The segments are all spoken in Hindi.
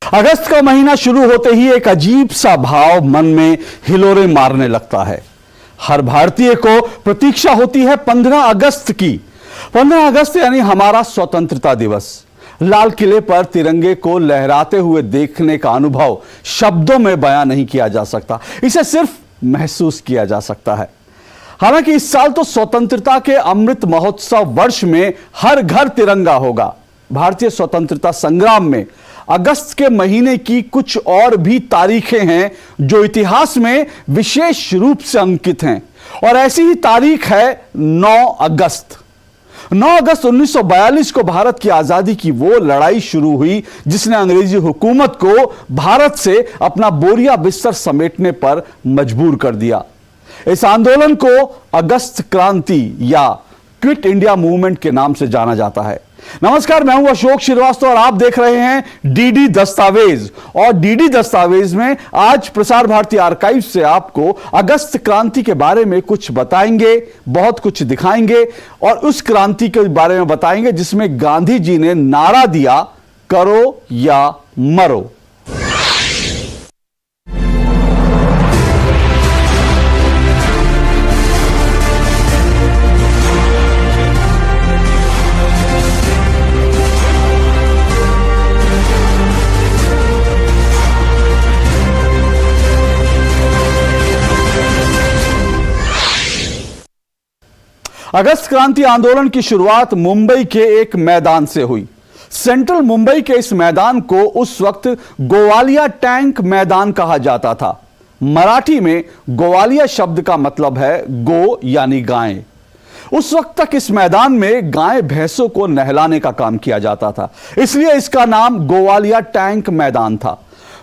अगस्त का महीना शुरू होते ही एक अजीब सा भाव मन में हिलोरे मारने लगता है। हर भारतीय को प्रतीक्षा होती है 15 अगस्त की। 15 अगस्त यानी हमारा स्वतंत्रता दिवस। लाल किले पर तिरंगे को लहराते हुए देखने का अनुभव शब्दों में बयां नहीं किया जा सकता, इसे सिर्फ महसूस किया जा सकता है। हालांकि इस साल तो स्वतंत्रता के अमृत महोत्सव वर्ष में हर घर तिरंगा होगा। भारतीय स्वतंत्रता संग्राम में अगस्त के महीने की कुछ और भी तारीखें हैं जो इतिहास में विशेष रूप से अंकित हैं, और ऐसी ही तारीख है 9 अगस्त। 9 अगस्त 1942 को भारत की आजादी की वो लड़ाई शुरू हुई जिसने अंग्रेजी हुकूमत को भारत से अपना बोरिया बिस्तर समेटने पर मजबूर कर दिया। इस आंदोलन को अगस्त क्रांति या क्विट इंडिया मूवमेंट के नाम से जाना जाता है। नमस्कार, मैं हूं अशोक श्रीवास्तव और आप देख रहे हैं डीडी दस्तावेज। और डीडी दस्तावेज में आज प्रसार भारती आर्काइव से आपको अगस्त क्रांति के बारे में कुछ बताएंगे, बहुत कुछ दिखाएंगे और उस क्रांति के बारे में बताएंगे जिसमें गांधी जी ने नारा दिया, करो या मरो। अगस्त क्रांति आंदोलन की शुरुआत मुंबई के एक मैदान से हुई। सेंट्रल मुंबई के इस मैदान को उस वक्त गोवालिया टैंक मैदान कहा जाता था। मराठी में गोवालिया शब्द का मतलब है गो यानी गायें। उस वक्त तक इस मैदान में गाय भैंसों को नहलाने का काम किया जाता था, इसलिए इसका नाम गोवालिया टैंक मैदान था।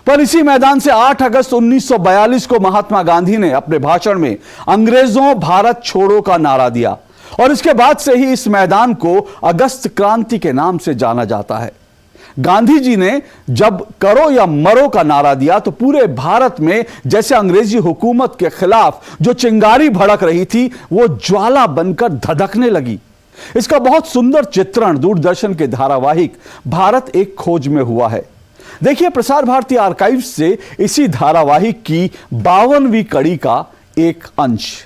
पर इसी मैदान से 8 अगस्त 1942 को महात्मा गांधी ने अपने भाषण में अंग्रेजों भारत छोड़ो का नारा दिया और इसके बाद से ही इस मैदान को अगस्त क्रांति के नाम से जाना जाता है। गांधी जी ने जब करो या मरो का नारा दिया तो पूरे भारत में जैसे अंग्रेजी हुकूमत के खिलाफ जो चिंगारी भड़क रही थी वो ज्वाला बनकर धधकने लगी। इसका बहुत सुंदर चित्रण दूरदर्शन के धारावाहिक भारत एक खोज में हुआ है। देखिए प्रसार भारती आर्काइव से इसी धारावाहिक की 52वीं कड़ी का एक अंश।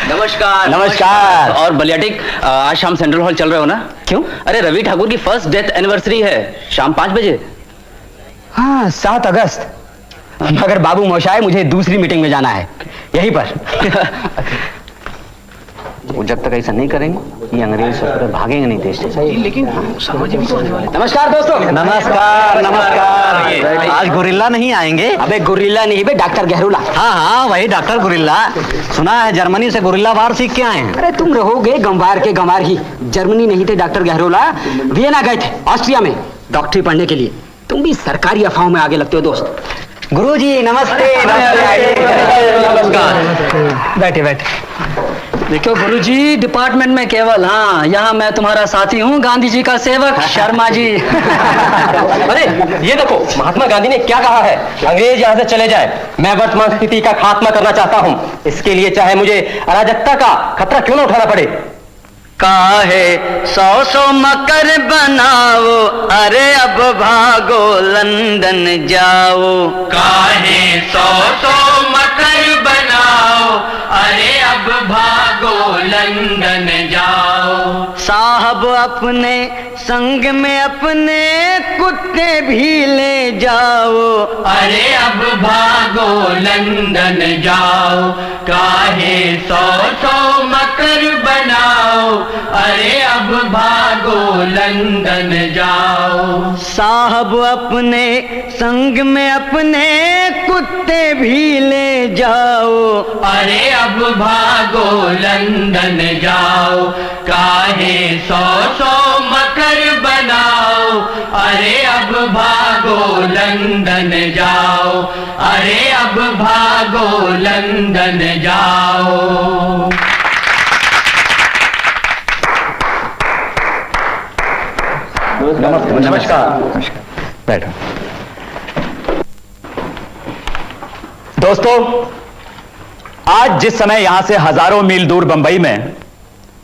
नमस्कार। नमस्कार। और बलियाटिक, आज शाम सेंट्रल हॉल चल रहे हो ना? क्यों? अरे रवि ठाकुर की फर्स्ट डेथ एनिवर्सरी है, शाम 5 बजे। हाँ 7 अगस्त। मगर बाबू मोशाय मुझे दूसरी मीटिंग में जाना है, यहीं पर। वो जब तक ऐसा नहीं करेंगे ये अंग्रेज सब भागेंगे नहीं देश से। लेकिन सामाजिक भी तो आने वाले। नमस्कार दोस्तों। नमस्कार नमस्कार। आज गुरिल्ला नहीं आएंगे? अबे गुरिल्ला नहीं बे, डॉक्टर गहरुला। हाँ हाँ वही डॉक्टर गुरिल्ला। सुना है जर्मनी से गुरिल्ला वार सीख के आए हैं। अरे तुम रहोगे गंवार के गंवार ही। जर्मनी नहीं थे डॉक्टर गहरुला, वियना गए थे ऑस्ट्रिया में डॉक्टरी पढ़ने के लिए। तुम भी सरकारी अफवाहों में आगे लगते हो दोस्त। गुरुजी नमस्ते। नमस्कार। बैठे बैठे। देखो गुरुजी, डिपार्टमेंट में केवल हाँ, यहाँ मैं तुम्हारा साथी हूँ, गांधी जी का सेवक शर्मा जी। अरे ये देखो महात्मा गांधी ने क्या कहा है, अंग्रेज यहाँ से चले जाए, मैं वर्तमान स्थिति का खात्मा करना चाहता हूँ। इसके लिए चाहे मुझे अराजकता का खतरा क्यों न उठाना पड़े। काहे 100 मकर बनाओ, अरे अब भागो लंदन जाओ। काहे 100 मकर बनाओ, अरे अब भागो लंदन जाओ। साहब अपने संग में अपने कुत्ते भी ले जाओ, अरे अब भागो लंदन जाओ। काहे 100 मकर बनाओ, अरे अब भागो लंदन जाओ। साहब अपने संग में अपने कुत्ते भी ले जाओ, अरे अब भागो लंदन जाओ। काहे 100 मकर बनाओ, अरे अब भागो लंदन जाओ। अरे अब भागो लंदन जाओ। नमस्कार। बैठो दोस्तों, आज जिस समय यहां से हजारों मील दूर बंबई में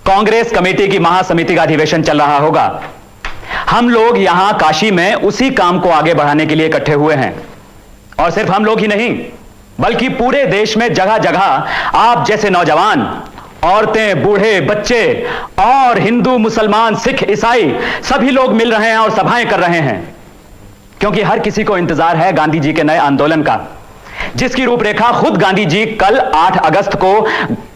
कांग्रेस कमेटी की महासमिति का अधिवेशन चल रहा होगा, हम लोग यहां काशी में उसी काम को आगे बढ़ाने के लिए इकट्ठे हुए हैं। और सिर्फ हम लोग ही नहीं, बल्कि पूरे देश में जगह जगह आप जैसे नौजवान, औरतें, बूढ़े, बच्चे और हिंदू, मुसलमान, सिख, ईसाई सभी लोग मिल रहे हैं और सभाएं कर रहे हैं, क्योंकि हर किसी को इंतजार है गांधी जी के नए आंदोलन का, जिसकी रूपरेखा खुद गांधी जी कल 8 अगस्त को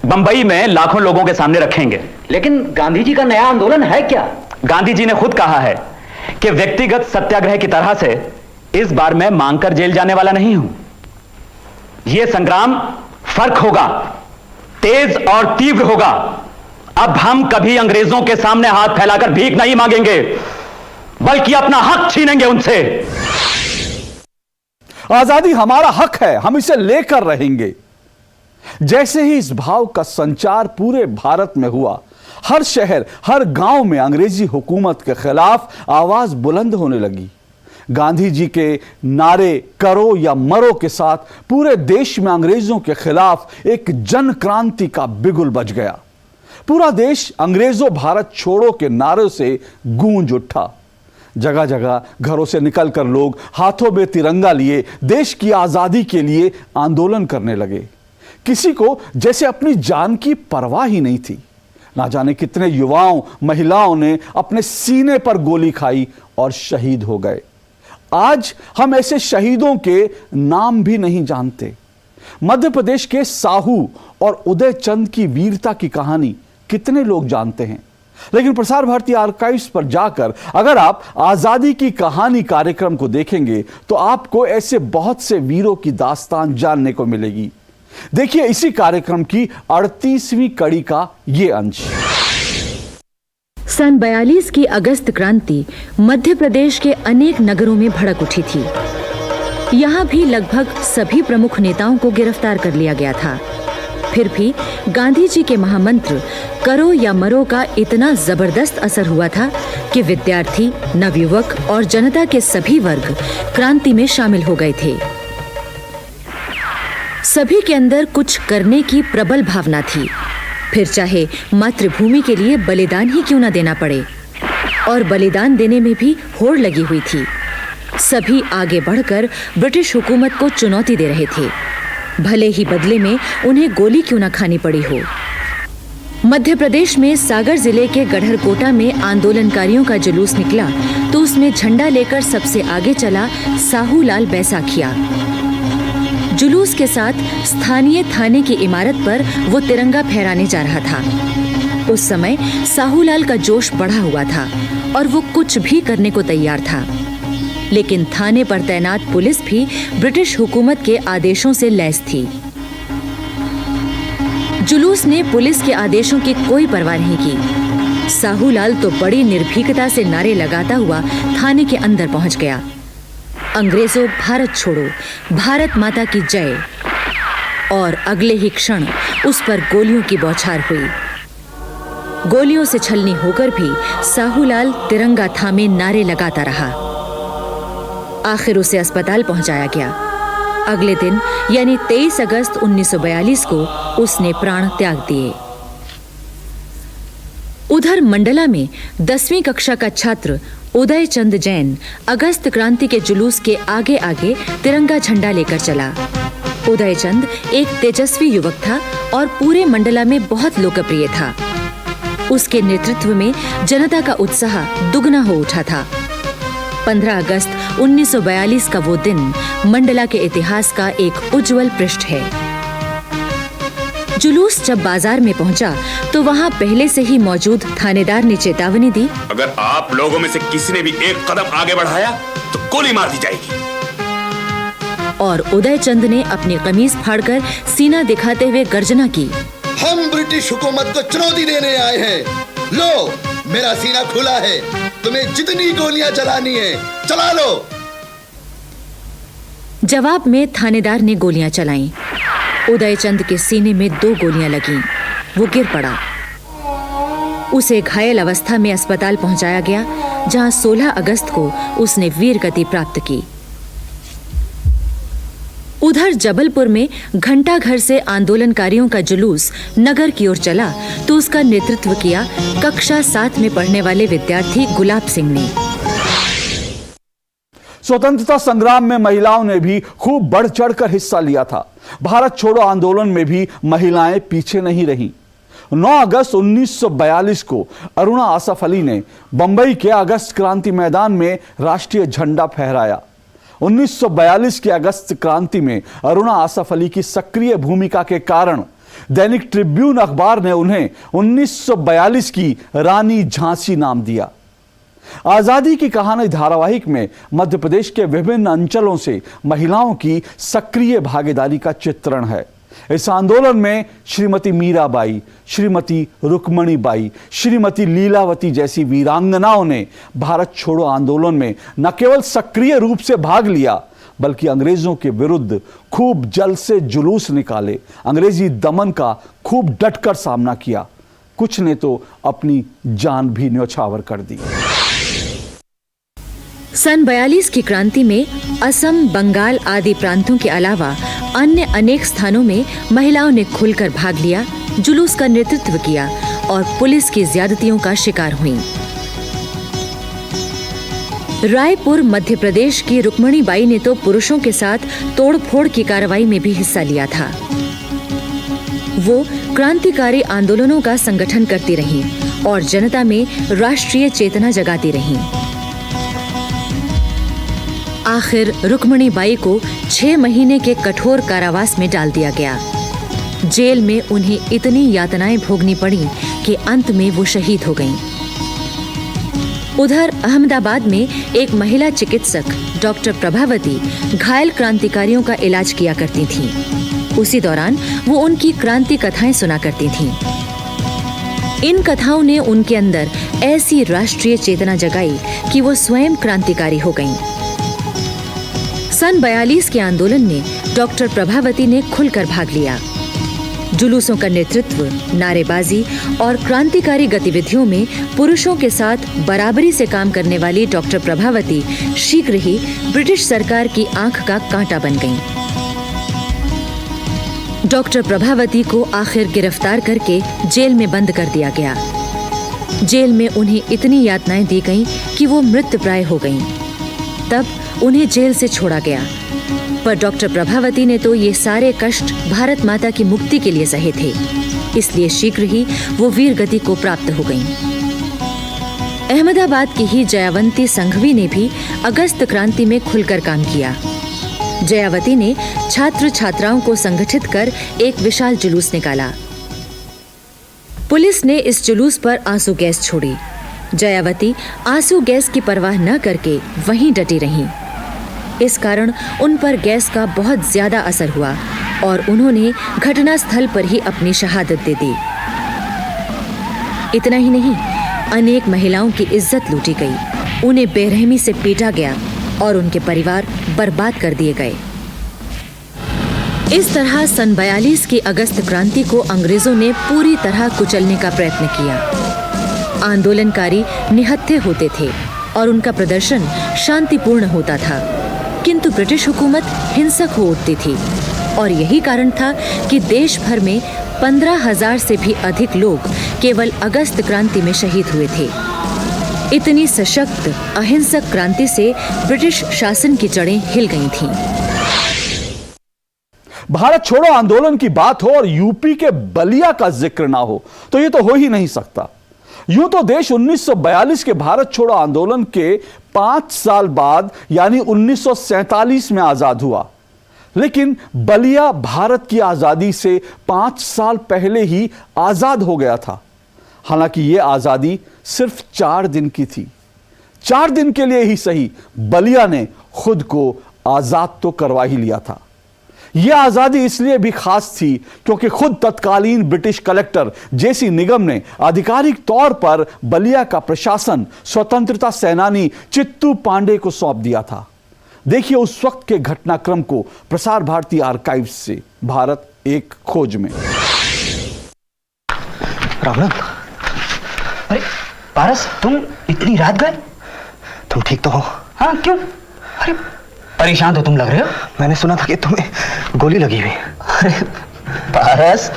बंबई में लाखों लोगों के सामने रखेंगे। लेकिन गांधी जी का नया आंदोलन है क्या? गांधी जी ने खुद कहा है कि व्यक्तिगत सत्याग्रह की तरह से इस बार मैं मांगकर जेल जाने वाला नहीं हूं। यह संग्राम फर्क होगा, तेज और तीव्र होगा। अब हम कभी अंग्रेजों के सामने हाथ फैलाकर भीख नहीं मांगेंगे, बल्कि अपना हक छीनेंगे उनसे। आजादी हमारा हक है, हम इसे लेकर रहेंगे। जैसे ही इस भाव का संचार पूरे भारत में हुआ, हर शहर, हर गांव में अंग्रेजी हुकूमत के खिलाफ आवाज बुलंद होने लगी। गांधी जी के नारे करो या मरो के साथ पूरे देश में अंग्रेजों के खिलाफ एक जन क्रांति का बिगुल बज गया। पूरा देश अंग्रेजों भारत छोड़ो के नारों से गूंज उठा। जगह जगह घरों से निकलकर लोग हाथों में तिरंगा लिए देश की आजादी के लिए आंदोलन करने लगे। किसी को जैसे अपनी जान की परवाह ही नहीं थी। ना जाने कितने युवाओं, महिलाओं ने अपने सीने पर गोली खाई और शहीद हो गए। आज हम ऐसे शहीदों के नाम भी नहीं जानते। मध्य प्रदेश के साहू और उदय चंद की वीरता की कहानी कितने लोग जानते हैं, लेकिन प्रसार भारती आर्काइव्स पर जाकर अगर आप आजादी की कहानी कार्यक्रम को देखेंगे तो आपको ऐसे बहुत से वीरों की दास्तान जानने को मिलेगी। देखिए इसी कार्यक्रम की 38वीं कड़ी का यह अंश। सन 42 की अगस्त क्रांति मध्य प्रदेश के अनेक नगरों में भड़क उठी थी। यहाँ भी लगभग सभी प्रमुख नेताओं को गिरफ्तार कर लिया गया था। फिर भी गांधी जी के महामंत्र करो या मरो का इतना जबरदस्त असर हुआ था कि विद्यार्थी, नवयुवक और जनता के सभी वर्ग क्रांति में शामिल हो गए थे। सभी के अंदर कुछ करने की प्रबल भावना थी, फिर चाहे मातृभूमि के लिए बलिदान ही क्यों न देना पड़े। और बलिदान देने में भी होड़ लगी हुई थी। सभी आगे बढ़कर ब्रिटिश हुकूमत को चुनौती दे रहे थे, भले ही बदले में उन्हें गोली क्यों न खानी पड़ी हो। मध्य प्रदेश में सागर जिले के गढ़रकोटा में आंदोलनकारियों का जुलूस निकला तो उसमें झंडा लेकर सबसे आगे चला साहूलाल बैसाखिया। जुलूस के साथ स्थानीय थाने की इमारत पर वो तिरंगा फहराने जा रहा था। उस समय साहूलाल का जोश बढ़ा हुआ था और वो कुछ भी करने को तैयार था, लेकिन थाने पर तैनात पुलिस भी ब्रिटिश हुकूमत के आदेशों से लैस थी। जुलूस ने पुलिस के आदेशों की कोई परवाह नहीं की। साहूलाल तो बड़ी निर्भीकता से नारे लगाता हुआ थाने के अंदर पहुंच गया। अंग्रेजों भारत छोड़ो, भारत माता की जय। और अगले ही क्षण उस पर गोलियों की बौछार हुई। गोलियों से छलनी होकर भी साहूलाल तिरंगा थामे नारे लगाता रहा। आखिर उसे अस्पताल पहुंचाया गया। अगले दिन यानी 23 अगस्त 1942 को उसने प्राण त्याग दिए। उधर मंडला में 10वीं कक्षा का छात्र उदय चंद जैन अगस्त क्रांति के जुलूस के आगे आगे तिरंगा झंडा लेकर चला। उदय चंद एक तेजस्वी युवक था और पूरे मंडला में बहुत लोकप्रिय था। उसके नेतृत्व में जनता का उत्साह दुगना हो उठा था। 15 अगस्त 1942 का वो दिन मंडला के इतिहास का एक उज्जवल पृष्ठ है। जुलूस जब बाजार में पहुंचा तो वहां पहले से ही मौजूद थानेदार ने चेतावनी दी, अगर आप लोगों में से किसी ने भी एक कदम आगे बढ़ाया तो गोली मार दी जाएगी। और उदय चंद ने अपनी कमीज फाड़कर सीना दिखाते हुए गर्जना की, हम ब्रिटिश हुकूमत को चुनौती देने आए हैं। लो, मेरा सीना खुला है, तुम्हें जितनी गोलियां चलानी है चला लो। जवाब में थानेदार ने गोलियां चलाईं। उदय चंद के सीने में 2 गोलियां लगीं। वो गिर पड़ा। उसे घायल अवस्था में अस्पताल पहुंचाया गया, जहां 16 अगस्त को उसने वीर गति प्राप्त की। उधर जबलपुर में घंटा घर से आंदोलनकारियों का जुलूस नगर की ओर चला तो उसका नेतृत्व किया कक्षा 7 में पढ़ने वाले विद्यार्थी गुलाब सिंह ने। स्वतंत्रता संग्राम में महिलाओं ने भी खूब बढ़ चढ़कर हिस्सा लिया था। भारत छोड़ो आंदोलन में भी महिलाएं पीछे नहीं रहीं। 9 अगस्त 1942 को अरुणा आसफ अली ने बंबई के अगस्त क्रांति मैदान में राष्ट्रीय झंडा फहराया। 1942 की अगस्त क्रांति में अरुणा आसफ अली की सक्रिय भूमिका के कारण दैनिक ट्रिब्यून अखबार ने उन्हें 1942 की रानी झांसी नाम दिया। आजादी की कहानी धारावाहिक में मध्य प्रदेश के विभिन्न अंचलों से महिलाओं की सक्रिय भागीदारी का चित्रण है। इस आंदोलन में श्रीमती मीराबाई, श्रीमती रुक्मणीबाई, श्रीमती लीलावती जैसी वीरांगनाओं ने भारत छोड़ो आंदोलन में न केवल सक्रिय रूप से भाग लिया बल्कि अंग्रेजों के विरुद्ध खूब जल से जुलूस निकाले, अंग्रेजी दमन का खूब डटकर सामना किया। कुछ ने तो अपनी जान भी न्यौछावर कर दी। सन 42 की क्रांति में असम, बंगाल आदि प्रांतों के अलावा अन्य अनेक स्थानों में महिलाओं ने खुलकर भाग लिया, जुलूस का नेतृत्व किया और पुलिस की ज्यादतियों का शिकार हुईं। रायपुर मध्य प्रदेश की रुक्मणीबाई ने तो पुरुषों के साथ तोड़फोड़ की कार्रवाई में भी हिस्सा लिया था। वो क्रांतिकारी आंदोलनों का संगठन करती रहीं और जनता में राष्ट्रीय चेतना जगाती रहीं। आखिर रुक्मणीबाई को 6 महीने के कठोर कारावास में डाल दिया गया। जेल में उन्हें इतनी यातनाएं भोगनी पड़ी कि अंत में वो शहीद हो गईं। उधर अहमदाबाद में एक महिला चिकित्सक डॉक्टर प्रभावती घायल क्रांतिकारियों का इलाज किया करती थीं। उसी दौरान वो उनकी क्रांति कथाएं सुना करती थीं। इन कथाओं ने उनके अंदर ऐसी राष्ट्रीय चेतना जगाई कि वो स्वयं क्रांतिकारी हो गईं। सन 42 के आंदोलन में डॉक्टर प्रभावती ने खुलकर भाग लिया। जुलूसों का नेतृत्व, नारेबाजी और क्रांतिकारी गतिविधियों में पुरुषों के साथ बराबरी से काम करने वाली डॉक्टर प्रभावती शीघ्र ही ब्रिटिश सरकार की आंख का कांटा बन गईं। डॉक्टर प्रभावती को आखिर गिरफ्तार करके जेल में बंद कर दिया गया। जेल में उन्हें इतनी यातनाएं दी गईं कि वो मृतप्राय हो गईं। तब उन्हें जेल से छोड़ा गया, पर डॉक्टर प्रभावती ने तो ये सारे कष्ट भारत माता की मुक्ति के लिए सहे थे, इसलिए शीघ्र ही वो वीर गति को प्राप्त हो गईं। अहमदाबाद की ही जयावंती संघवी ने भी अगस्त क्रांति में खुलकर काम किया। जयावती ने छात्र छात्राओं को संगठित कर एक विशाल जुलूस निकाला। पुलिस ने इस जुलूस पर आंसू गैस छोड़ी। जयावती आंसू गैस की परवाह न करके वहीं डटी रहीं। इस कारण उन पर गैस का बहुत ज्यादा असर हुआ और उन्होंने घटनास्थल पर ही अपनी शहादत दे दी। इतना ही नहीं, अनेक महिलाओं की इज्जत लूटी गई, उन्हें बेरहमी से पीटा गया और उनके परिवार बर्बाद कर दिए गए। इस तरह सन 42 की अगस्त क्रांति को अंग्रेजों ने पूरी तरह कुचलने का प्रयत्न किया। आंदोलनकारी निहत्थे होते थे और उनका प्रदर्शन शांतिपूर्ण होता था, किंतु ब्रिटिश हुकूमत हिंसक हो उठती थी और यही कारण था कि देश भर में 15,000 से भी अधिक लोग केवल अगस्त क्रांति में शहीद हुए थे। इतनी सशक्त अहिंसक क्रांति से ब्रिटिश शासन की जड़ें हिल गई थीं। भारत छोड़ो आंदोलन की बात हो और यूपी के बलिया का जिक्र ना हो तो यह तो हो ही नहीं सकता। यूं तो देश 1942 के भारत छोड़ो आंदोलन के 5 साल बाद यानी 1947 में आजाद हुआ, लेकिन बलिया भारत की आजादी से 5 साल पहले ही आजाद हो गया था। हालांकि यह आजादी सिर्फ 4 दिन की थी। 4 दिन के लिए ही सही, बलिया ने खुद को आजाद तो करवा ही लिया था। यह आजादी इसलिए भी खास थी क्योंकि खुद तत्कालीन ब्रिटिश कलेक्टर जेसी निगम ने आधिकारिक तौर पर बलिया का प्रशासन स्वतंत्रता सेनानी चित्तू पांडे को सौंप दिया था। देखिए उस वक्त के घटनाक्रम को प्रसार भारती आर्काइव्स से, भारत एक खोज में। राम, अरे पारस, तुम इतनी रात गए? तुम ठीक तो हो? हाँ, क्यों? अरे परेशान तो तुम लग रहे हो। मैंने सुना था कि तुम्हें गोली लगी हुई। अरे पारस,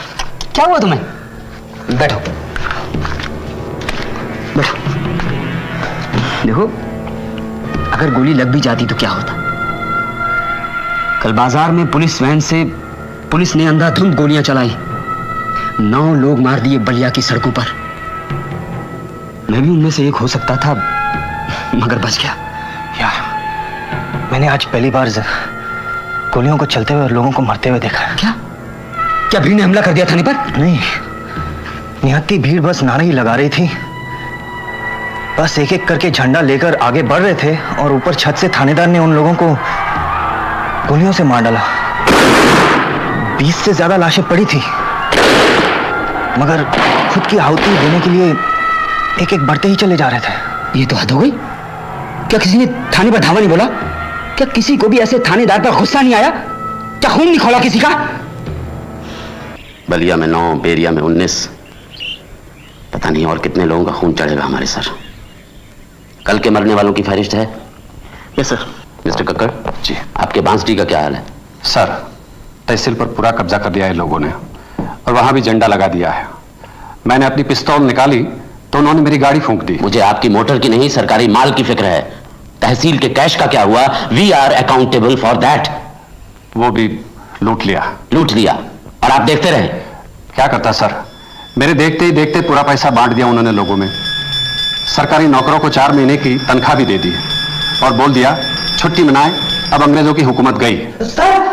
क्या हुआ तुम्हें? बैठो बैठो। देखो, अगर गोली लग भी जाती तो क्या होता? कल बाजार में पुलिस वैन से पुलिस ने अंधाधुंध गोलियां चलाई, 9 लोग मार दिए बलिया की सड़कों पर। मैं भी उनमें से एक हो सकता था, मगर बच गया। यार, मैंने आज पहली बार गोलियों को चलते हुए और लोगों को मरते हुए देखा। क्या भीड़ ने हमला कर दिया थाने पर? नहीं, निहत्ती भीड़ बस नारे ही लगा रही थी। बस एक एक करके झंडा लेकर आगे बढ़ रहे थे और ऊपर छत से थानेदार ने उन लोगों को गोलियों से मार डाला। 20 से ज्यादा लाशें पड़ी थी, मगर खुद की आहुति देने के लिए एक एक बढ़ते ही चले जा रहे थे। ये तो हद हो गई। क्या किसी ने थाने पर धावा नहीं बोला? क्या किसी को भी ऐसे थानेदार पर गुस्सा नहीं आया? क्या खून नहीं खोला किसी का? बलिया में 9, बेरिया में 19, पता नहीं और कितने लोगों का खून चढ़ेगा हमारे सर। कल के मरने वालों की फहरिस्त है? Yes sir. Mister Kakkar ji. आपके बांसडी का क्या हाल है? सर, तहसील पर पूरा कब्जा कर लिया है लोगों ने और वहां भी झंडा लगा दिया है। मैंने अपनी पिस्तौल निकाली तो उन्होंने मेरी गाड़ी फूंक दी। मुझे आपकी मोटर की नहीं, सरकारी माल की फिक्र है। तहसील के कैश का क्या हुआ? We are accountable for that. वो भी लूट लिया। लूट लिया और आप देखते रहे? क्या करता सर, मेरे देखते ही देखते पूरा पैसा बांट दिया उन्होंने लोगों में। सरकारी नौकरों को 4 महीने की तनख्वाह भी दे दी और बोल दिया छुट्टी मनाए, अब अंग्रेजों की हुकूमत गई। सर,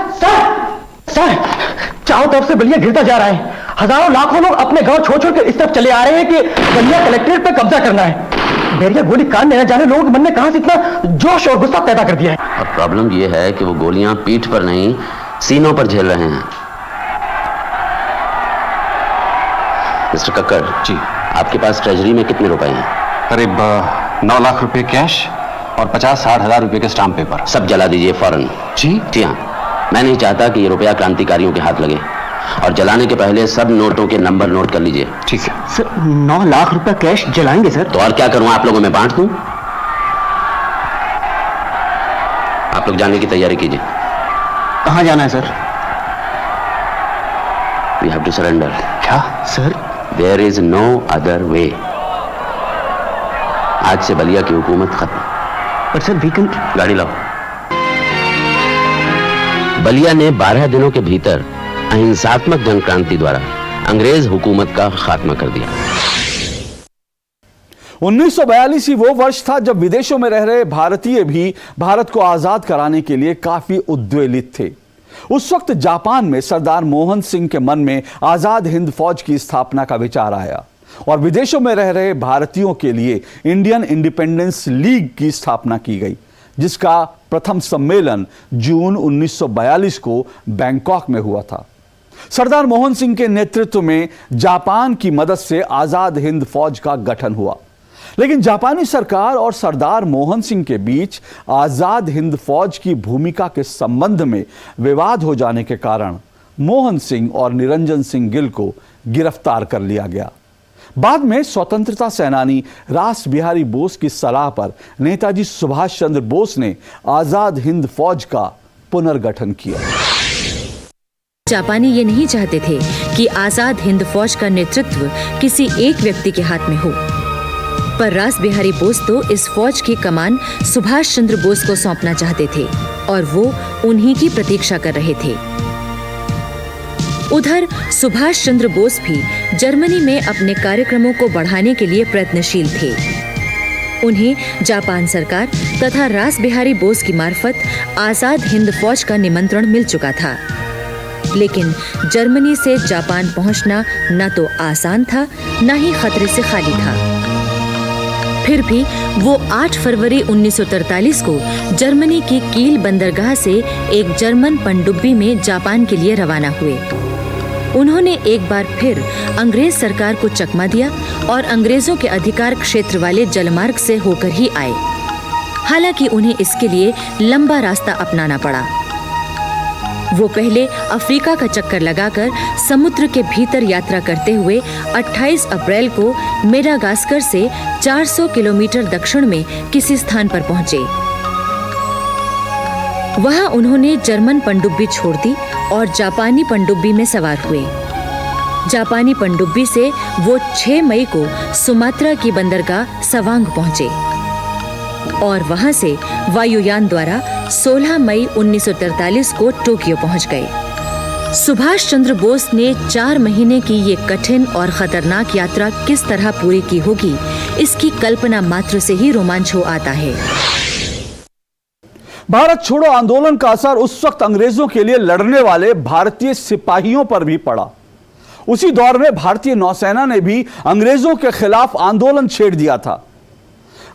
चारों तरफ से बलिया गिरता जा रहा है। हजारों लाखों लोग अपने गांव छोड़ छोड़ कर इस तरफ चले आ रहे हैं कि बलिया कलेक्ट्रेट पर कब्जा करना है। बेरिया गोली कान देना जाने लोगों के मन में कहां से इतना जोश और गुस्सा पैदा कर दिया है। अब प्रॉब्लम यह है कि वो गोलियां पीठ पर नहीं, सीनों पर झेल रहे हैं। मिस्टर कक्कड़ जी। आपके पास ट्रेजरी में कितने रुपए हैं? करीब 9 लाख रुपए कैश और 50-60 हजार रुपए के स्टाम्प पेपर। सब जला दीजिए फौरन। जी हाँ, मैं नहीं चाहता कि ये रुपया क्रांतिकारियों के हाथ लगे, और जलाने के पहले सब नोटों के नंबर नोट कर लीजिए। ठीक है सर, 9 लाख रुपया कैश जलाएंगे सर? तो और क्या करूं, आप लोगों में बांट दूं? आप लोग जाने की तैयारी कीजिए। कहां जाना है sir? We have to surrender. क्या sir? There is no other way. आज से बलिया की हुकूमत खत्म। पर सर वीकेंड। गाड़ी लाओ। बलिया ने 12 दिनों के भीतर अहिंसात्मक जन क्रांति द्वारा अंग्रेज हुकूमत का खात्मा कर दिया। 1942 ही वो वर्ष था जब विदेशों में रह रहे भारतीय भी भारत को आजाद कराने के लिए काफी उद्वेलित थे। उस वक्त जापान में सरदार मोहन सिंह के मन में आजाद हिंद फौज की स्थापना का विचार आया और विदेशों में रह रहे भारतीयों के लिए इंडियन इंडिपेंडेंस लीग की स्थापना की गई, जिसका प्रथम सम्मेलन जून 1942 को बैंकॉक में हुआ था। सरदार मोहन सिंह के नेतृत्व में जापान की मदद से आजाद हिंद फौज का गठन हुआ, लेकिन जापानी सरकार और सरदार मोहन सिंह के बीच आजाद हिंद फौज की भूमिका के संबंध में विवाद हो जाने के कारण मोहन सिंह और निरंजन सिंह गिल को गिरफ्तार कर लिया गया। बाद में स्वतंत्रता सेनानी रास बिहारी बोस की सलाह पर नेताजी सुभाष चंद्र बोस ने आजाद हिंद फौज का पुनर्गठन किया। जापानी ये नहीं चाहते थे कि आजाद हिंद फौज का नेतृत्व किसी एक व्यक्ति के हाथ में हो, पर रास बिहारी बोस तो इस फौज की कमान सुभाष चंद्र बोस को सौंपना चाहते थे और वो उन्हीं की प्रतीक्षा कर रहे थे। उधर सुभाष चंद्र बोस भी जर्मनी में अपने कार्यक्रमों को बढ़ाने के लिए प्रयत्नशील थे। उन्हें जापान सरकार तथा रास बिहारी बोस की मार्फत आजाद हिंद फौज का निमंत्रण मिल चुका था, लेकिन जर्मनी से जापान पहुंचना न तो आसान था, न ही खतरे से खाली था। फिर भी वो 8 फरवरी 1943 को जर्मनी की कील बंदरगाह से एक जर्मन पनडुब्बी में जापान के लिए रवाना हुए। उन्होंने एक बार फिर अंग्रेज सरकार को चकमा दिया और अंग्रेजों के अधिकार क्षेत्र वाले जलमार्ग से होकर ही आए। हालांकि उन्हें इसके लिए लंबा रास्ता अपनाना पड़ा। वो पहले अफ्रीका का चक्कर लगाकर समुद्र के भीतर यात्रा करते हुए 28 अप्रैल को मेडागास्कर से 400 किलोमीटर दक्षिण में किसी स्थान पर पहुंचे। वहां उन्होंने जर्मन पनडुब्बी छोड़ दी और जापानी पनडुब्बी में सवार हुए। जापानी पनडुब्बी से वो 6 मई को सुमात्रा की बंदरगाह सवांग पहुंचे। और वहां से वायुयान द्वारा 16 मई 1943 को टोक्यो पहुंच गए। सुभाष चंद्र बोस ने 4 महीने की ये कठिन और खतरनाक यात्रा किस तरह पूरी की होगी, इसकी कल्पना मात्र से ही रोमांच हो आता है। भारत छोड़ो आंदोलन का असर उस वक्त अंग्रेजों के लिए लड़ने वाले भारतीय सिपाहियों पर भी पड़ा। उसी दौर में भारतीय नौसेना ने भी अंग्रेजों के खिलाफ आंदोलन छेड़ दिया था।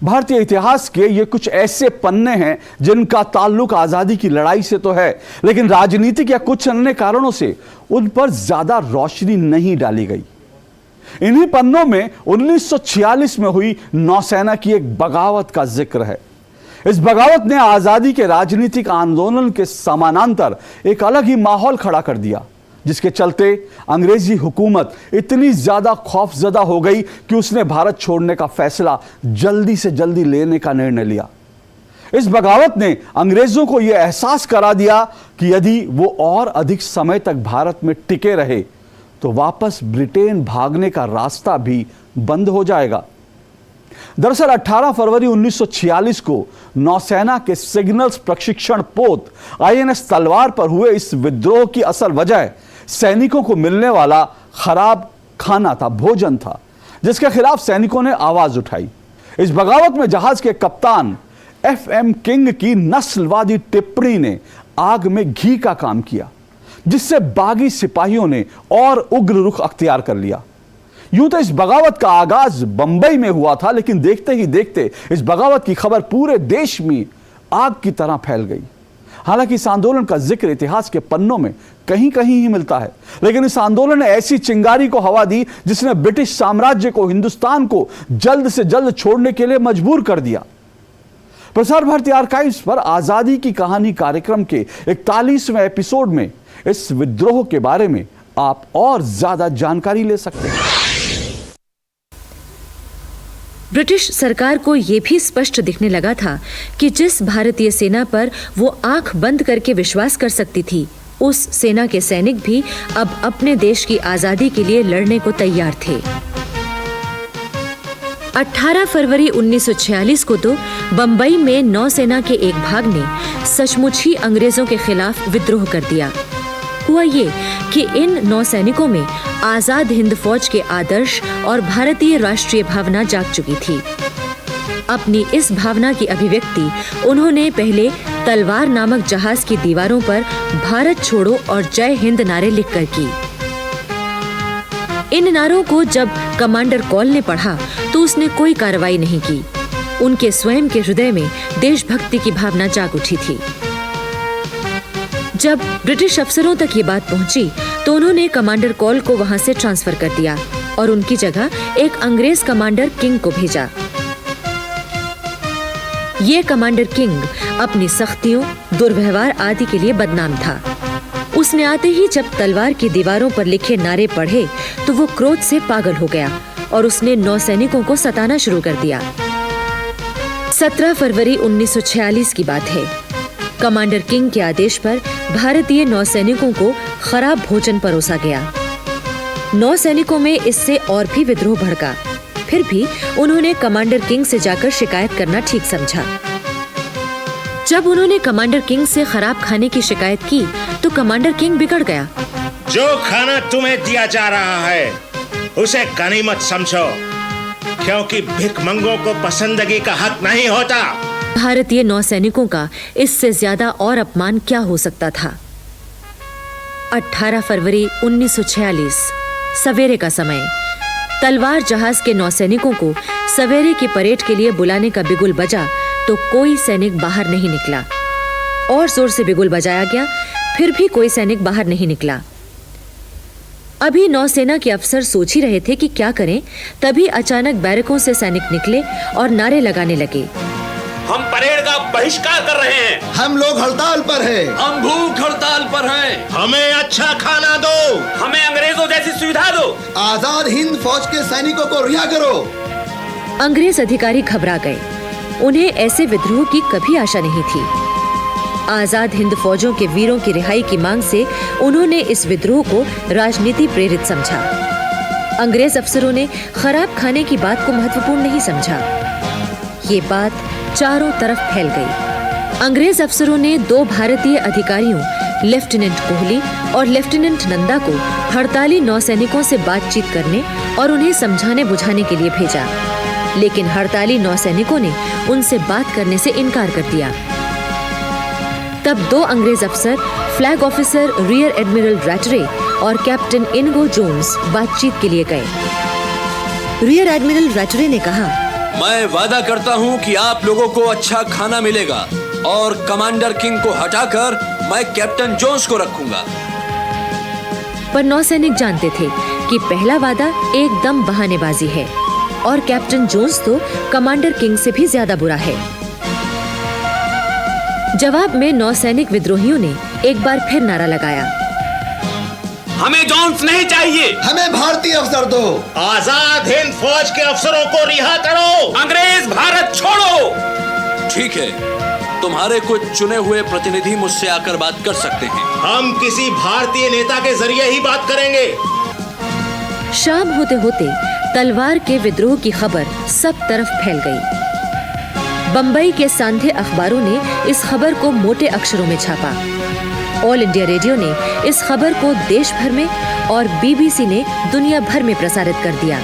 भारतीय इतिहास के ये कुछ ऐसे पन्ने हैं जिनका ताल्लुक आजादी की लड़ाई से तो है, लेकिन राजनीतिक या कुछ अन्य कारणों से उन पर ज्यादा रोशनी नहीं डाली गई। इन्हीं पन्नों में 1946 में हुई नौसेना की एक बगावत का जिक्र है। इस बगावत ने आजादी के राजनीतिक आंदोलन के समानांतर एक अलग ही माहौल खड़ा कर दिया, जिसके चलते अंग्रेजी हुकूमत इतनी ज्यादा खौफजदा हो गई कि उसने भारत छोड़ने का फैसला जल्दी से जल्दी लेने का निर्णय लिया। इस बगावत ने अंग्रेजों को यह एहसास करा दिया कि यदि वो और अधिक समय तक भारत में टिके रहे तो वापस ब्रिटेन भागने का रास्ता भी बंद हो जाएगा। दरअसल 18 फरवरी 1946 को नौसेना के सिग्नल्स प्रशिक्षण पोत INS तलवार पर हुए इस विद्रोह की असल वजह सैनिकों को मिलने वाला खराब खाना था, भोजन था, जिसके खिलाफ सैनिकों ने आवाज उठाई। इस बगावत में जहाज के कप्तान FM किंग की नस्लवादी टिप्पणी ने आग में घी का काम किया, जिससे बागी सिपाहियों ने और उग्र रुख अख्तियार कर लिया। यूं तो इस बगावत का आगाज बंबई में हुआ था, लेकिन देखते ही देखते इस बगावत की खबर पूरे देश में आग की तरह फैल गई। हालांकि इस आंदोलन का जिक्र इतिहास के पन्नों में कहीं कहीं ही मिलता है, लेकिन इस आंदोलन ने ऐसी चिंगारी को हवा दी जिसने ब्रिटिश साम्राज्य को, हिंदुस्तान को जल्द से जल्द छोड़ने के लिए मजबूर कर दिया। प्रसार भारती आर्काइव्स पर आजादी की कहानी कार्यक्रम के 41वें एपिसोड में इस विद्रोह के बारे में आप और ज्यादा जानकारी ले सकते हैं। ब्रिटिश सरकार को यह भी स्पष्ट दिखने लगा था कि जिस भारतीय सेना पर वो आंख बंद करके विश्वास कर सकती थी, उस सेना के सैनिक भी अब अपने देश की आजादी के लिए लड़ने को तैयार थे। 18 फरवरी 1946 को तो बंबई में नौसेना के एक भाग ने सचमुच ही अंग्रेजों के खिलाफ विद्रोह कर दिया। हुआ ये कि इन नौसैनिकों में आजाद हिंद फौज के आदर्श और भारतीय राष्ट्रीय भावना जाग चुकी थी। अपनी इस भावना की अभिव्यक्ति उन्होंने पहले तलवार नामक जहाज की दीवारों पर भारत छोड़ो और जय हिंद नारे लिखकर की। इन नारों को जब कमांडर कॉल ने पढ़ा तो उसने कोई कार्रवाई नहीं की। उनके स्वयं के हृदय में देशभक्ति की भावना जाग उठी थी। जब ब्रिटिश अफसरों तक ये बात पहुंची तो उन्होंने कमांडर कॉल को वहां से ट्रांसफर कर दिया और उनकी जगह एक अंग्रेज कमांडर किंग को भेजा। ये कमांडर किंग अपनी सख्तियों, दुर्व्यवहार आदि के लिए बदनाम था। उसने आते ही जब तलवार की दीवारों पर लिखे नारे पढ़े तो वो क्रोध से पागल हो गया और उसने नौसैनिकों को सताना शुरू कर दिया। 17 फरवरी 1946 की बात है। कमांडर किंग के आदेश पर भारतीय नौसैनिकों को खराब भोजन परोसा गया। नौसैनिकों में इससे और भी विद्रोह भड़का। फिर भी उन्होंने कमांडर किंग से जाकर शिकायत करना ठीक समझा। जब उन्होंने कमांडर किंग से खराब खाने की शिकायत की तो कमांडर किंग बिगड़ गया। जो खाना तुम्हें दिया जा रहा है उसे गनीमत समझो, क्योंकि भिखमंगों को पसंदगी का हक नहीं होता। भारतीय नौसैनिकों का इससे ज्यादा और अपमान क्या हो सकता था। 18 फरवरी 1946 सवेरे का समय। तलवार जहाज के नौसैनिकों को सवेरे की परेड के लिए बुलाने का बिगुल बजा तो कोई सैनिक बाहर नहीं निकला। और जोर से बिगुल बजाया गया, फिर भी कोई सैनिक बाहर नहीं निकला। अभी नौसेना के अफसर सोच ही रहे थे कि क्या करें, तभी अचानक बैरकों से सैनिक निकले और नारे लगाने लगे। हम परेड का बहिष्कार कर रहे हैं। हम लोग हड़ताल पर हैं। हम भूख हड़ताल पर हैं। हमें अच्छा खाना दो। हमें अंग्रेजों जैसी सुविधा दो। आजाद हिंद फौज के सैनिकों को रिहा करो। अंग्रेज अधिकारी घबरा गए। उन्हें ऐसे विद्रोह की कभी आशा नहीं थी। आजाद हिंद फौजों के वीरों की रिहाई की मांग से उन्होंने इस विद्रोह को राजनीति प्रेरित समझा। अंग्रेज अफसरों ने खराब खाने की बात को महत्वपूर्ण नहीं समझा। ये बात चारों तरफ फैल गई। अंग्रेज अफसरों ने 2 भारतीय अधिकारियों लेफ्टिनेंट कोहली और लेफ्टिनेंट नंदा को हड़ताली नौसैनिकों से बातचीत करने और उन्हें समझाने बुझाने के लिए भेजा, लेकिन हड़ताली नौसैनिकों ने उनसे बात करने से इनकार कर दिया। तब 2 अंग्रेज अफसर फ्लैग ऑफिसर रियर एडमिरल रैटरे और कैप्टन इनगो जोन्स बातचीत के लिए गए। रियर एडमिरल रैटरे ने कहा, मैं वादा करता हूं कि आप लोगों को अच्छा खाना मिलेगा और कमांडर किंग को हटाकर मैं कैप्टन जोन्स को रखूंगा। पर नौसैनिक जानते थे कि पहला वादा एकदम बहानेबाजी है और कैप्टन जोन्स तो कमांडर किंग से भी ज्यादा बुरा है। जवाब में नौसैनिक विद्रोहियों ने एक बार फिर नारा लगाया, हमें जोन्स नहीं चाहिए, हमें भारतीय अफसर दो। आजाद हिंद फौज के अफसरों को रिहा करो। अंग्रेज भारत छोड़ो। ठीक है, तुम्हारे कुछ चुने हुए प्रतिनिधि मुझसे आकर बात कर सकते हैं। हम किसी भारतीय नेता के जरिए ही बात करेंगे। शाम होते होते तलवार के विद्रोह की खबर सब तरफ फैल गई। बंबई के सांध्य अखबारों ने इस खबर को मोटे अक्षरों में छापा। ऑल इंडिया रेडियो ने इस खबर को देश भर में और बीबीसी ने दुनिया भर में प्रसारित कर दिया।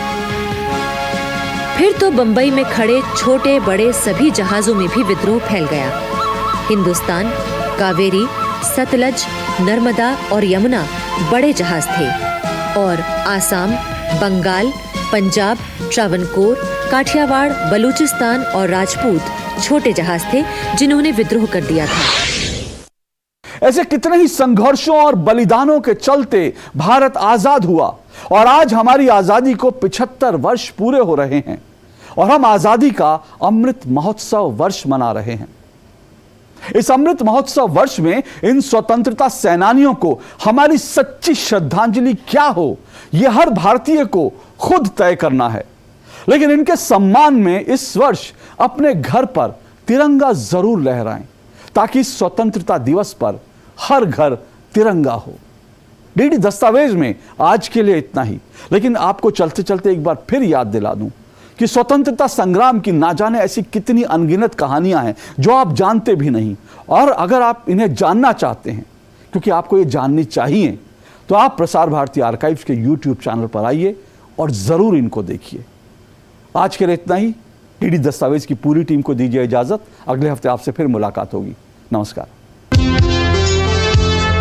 फिर तो बंबई में खड़े छोटे बड़े सभी जहाजों में भी विद्रोह फैल गया। हिंदुस्तान, कावेरी, सतलज, नर्मदा और यमुना बड़े जहाज थे और आसाम, बंगाल, पंजाब, ट्रावनकोर, काठियावाड़, बलूचिस्तान और राजपूत छोटे जहाज थे जिन्होंने विद्रोह कर दिया था। ऐसे कितने ही संघर्षों और बलिदानों के चलते भारत आजाद हुआ और आज हमारी आजादी को 75 वर्ष पूरे हो रहे हैं और हम आजादी का अमृत महोत्सव वर्ष मना रहे हैं। इस अमृत महोत्सव वर्ष में इन स्वतंत्रता सेनानियों को हमारी सच्ची श्रद्धांजलि क्या हो, यह हर भारतीय को खुद तय करना है। लेकिन इनके सम्मान में इस वर्ष अपने घर पर तिरंगा जरूर लहराएं ताकि स्वतंत्रता दिवस पर हर घर तिरंगा हो। डीडी दस्तावेज में आज के लिए इतना ही, लेकिन आपको चलते चलते एक बार फिर याद दिला दूं कि स्वतंत्रता संग्राम की ना जाने ऐसी कितनी अनगिनत कहानियां हैं जो आप जानते भी नहीं, और अगर आप इन्हें जानना चाहते हैं, क्योंकि आपको ये जाननी चाहिए, तो आप प्रसार भारती आर्काइव्स के यूट्यूब चैनल पर आइए और जरूर इनको देखिए। आज के लिए इतना ही। डीडी दस्तावेज की पूरी टीम को दीजिए इजाजत। अगले हफ्ते आपसे फिर मुलाकात होगी। नमस्कार।